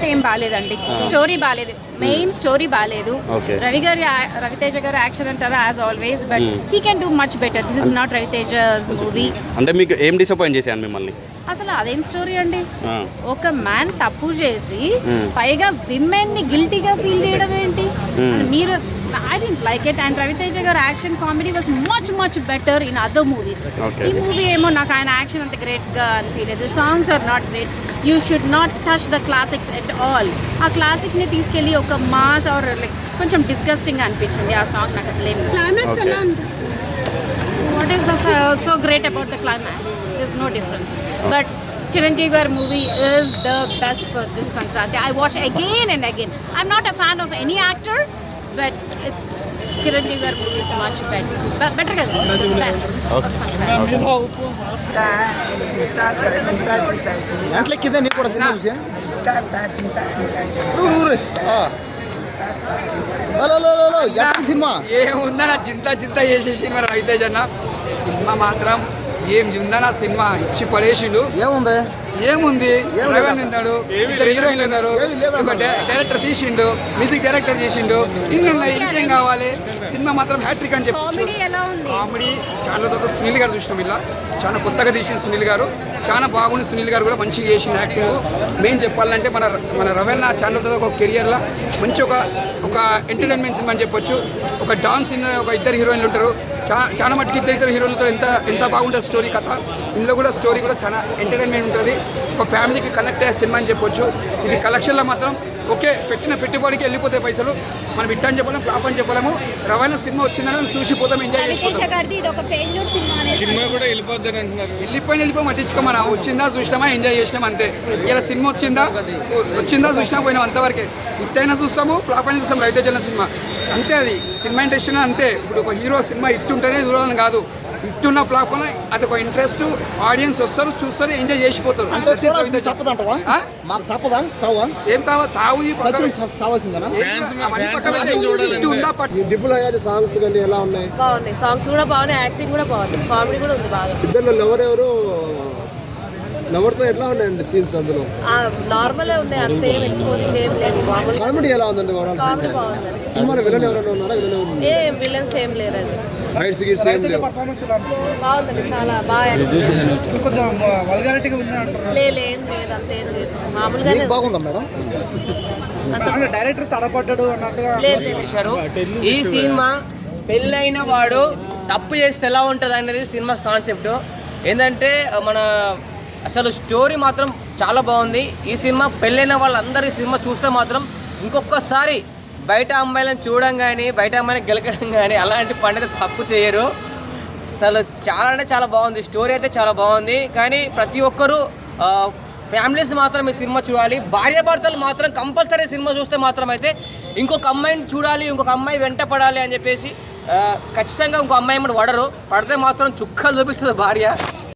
అయితే ఏం బాగాలేదండి. స్టోరీ బాగాలేదు, మెయిన్ స్టోరీ బాగాలేదు. రవితేజ గారు యాక్షన్ అంటారా as always, but he can do much better. This is not Raviteja's movie. అంటే మీకు ఏం డిసప్పాయింట్ చేశాను మిమ్మల్ని? అసలు అదేం స్టోరీ అండి? ఒక మ్యాన్ తప్పు చేసి పైగా విమెన్ ని గిల్టీగా ఫీల్ చేయడం ఏంటి? మీరు I didn't like it, and Raviteja gar action comedy was much better in other movies. ఈ మూవీ ఏమో నాకు ఆయన యాక్షన్ అంత గ్రేట్ గా అనిపించలేదు. The songs are not great. You should not touch the classics at all. ఆ classic ని తీసుకెళ్లి ఒక మాస్ ఆర్ లైక్ కొంచెం డిస్గస్టింగ్ గా అనిపించింది ఆ సాంగ్. నాకు అసలు ఏం క్లైమాక్స్ ఎలా అనిపిస్తుంది? What is so great about the climax? There's no difference. But Chiranjeevi gar movie is the best for this Sankranti. I watch again and again. I'm not a fan of any actor, but it's Chiranjeevi gar movie is much better than best of Sankranti. అంటే కింద నీకు కూడా cinema విషయం cinema ఏముందన్న చింత చేసేసి మరి రవితేజన్న cinema మాత్రం ఏం ఉందన్న సినిమా ఇచ్చి పడేసిండు. ఏముంది రవన్ ఉన్నాడు, ఇద్దరు హీరోయిన్లు ఉన్నారు, ఒక డైరెక్టర్ తీసిండు, మ్యూజిక్ డైరెక్టర్ చేసిండు, ఇన్నున్నాయి, ఇంకేం కావాలి? సినిమా మాత్రం హ్యాట్రిక్ అని చెప్పి. కామెడీ చాలా తక్కువ. సునీల్ గారు చూసినాం, ఇలా చాలా కొత్తగా తీసిన సునీల్ గారు చాలా బాగుంది. సునీల్ గారు కూడా మంచిగా చేసిన యాక్టింగ్. మెయిన్ చెప్పాలంటే మన రవెన్న ఛానల్ ఒక కెరియర్లో మంచి ఒక ఎంటర్టైన్మెంట్ సినిమా అని చెప్పొచ్చు. ఒక డాన్స్ ఒక ఇద్దరు హీరోయిన్లు ఉంటారు, చాలా మట్టుకు ఇద్దరు హీరోయిన్లతో ఎంత బాగుంటుంది స్టోరీ కథ. ఇందులో కూడా స్టోరీ కూడా చాలా ఎంటర్టైన్మెంట్ ఉంటుంది. ఒక ఫ్యామిలీకి కనెక్ట్ అయ్యే సినిమా అని చెప్పొచ్చు. ఇది కలెక్షన్లో మాత్రం ఓకే, పెట్టిన పెట్టుబడికి వెళ్ళిపోతాయి పైసలు. మనం ఇట్ట అని చెప్పలేము, ఫ్లాప్ అని చెప్పలేము. రవాణా సినిమా వచ్చిందని చూసిపోతాం, ఎంజాయ్ చేసుకుంటాం. వెళ్ళిపోయి పట్టించుకోమన్నా. వచ్చిందా చూసినామా, ఎంజాయ్ చేసినాం అంతే. ఇలా సినిమా వచ్చిందా చూసినా పోయినాం అంతవరకే. ఇట్టైనా చూస్తాము, ఫ్లాప్ అయినా చూస్తాం. రవితేజన్న సినిమా అంతే, అది సినిమా ఇండస్ట్రీ అంతే. ఇప్పుడు ఒక హీరో సినిమా ఇట్టుంటేనే చూడాలని కాదు, ఇట్టున్న ఫ్లాప్ అని అది ఒక ఇంట్రెస్ట్. ఆడియన్స్ వస్తారు, చూస్తారు, ఎంజాయ్ చేసిపోతారు. ఏం కావాలి సాంగ్స్ కూడా బాగున్నాయి, యాక్టింగ్ కూడా బాగుంది, కామెడీ కూడా ఉంది బాగా. ఎవరితో ఎట్లా ఉన్నాయండి సీన్స్? అందులో నార్మల్ ఉన్నాయి, అంతే ఎక్స్పోజింగ్ ఏం లేదు. కామెడీ ఎలా ఉందండి? సినిమాలో విలన్ ఎవరైనా ఉన్నారా? ఏం విలన్స్ ఏం లేరండి. బాగుందండి, చాలా బాగా. లేదు అంతేం లేదు, మామూలుగా బాగుందా మేడం? డైరెక్టర్ తడపడ్డాడు అన్నట్టుగా లేదు. ఈ సినిమా పెళ్ళైన వాడు తప్పు చేస్తే ఎలా ఉంటుంది అనేది సినిమా కాన్సెప్ట్. ఏంటంటే అసలు స్టోరీ మాత్రం చాలా బాగుంది. ఈ సినిమా పెళ్ళైన వాళ్ళందరూ ఈ సినిమా చూస్తే మాత్రం ఇంకొకసారి బయట అమ్మాయిలను చూడడం కానీ, బయట అమ్మాయిని గెలకడం కానీ అలాంటి పని తప్పు చేయరు. అసలు చాలా అంటే చాలా బాగుంది, స్టోరీ అయితే చాలా బాగుంది. కానీ ప్రతి ఒక్కరూ ఫ్యామిలీస్ మాత్రం ఈ సినిమా చూడాలి. భార్యాభర్తలు మాత్రం కంపల్సరీ సినిమా చూస్తే మాత్రం అయితే ఇంకొక అమ్మాయిని చూడాలి, ఇంకొక అమ్మాయి వెంట పడాలి అని చెప్పేసి ఖచ్చితంగా ఇంకో అమ్మాయి పడరు. పడితే మాత్రం చుక్కలు చూపిస్తుంది భార్య.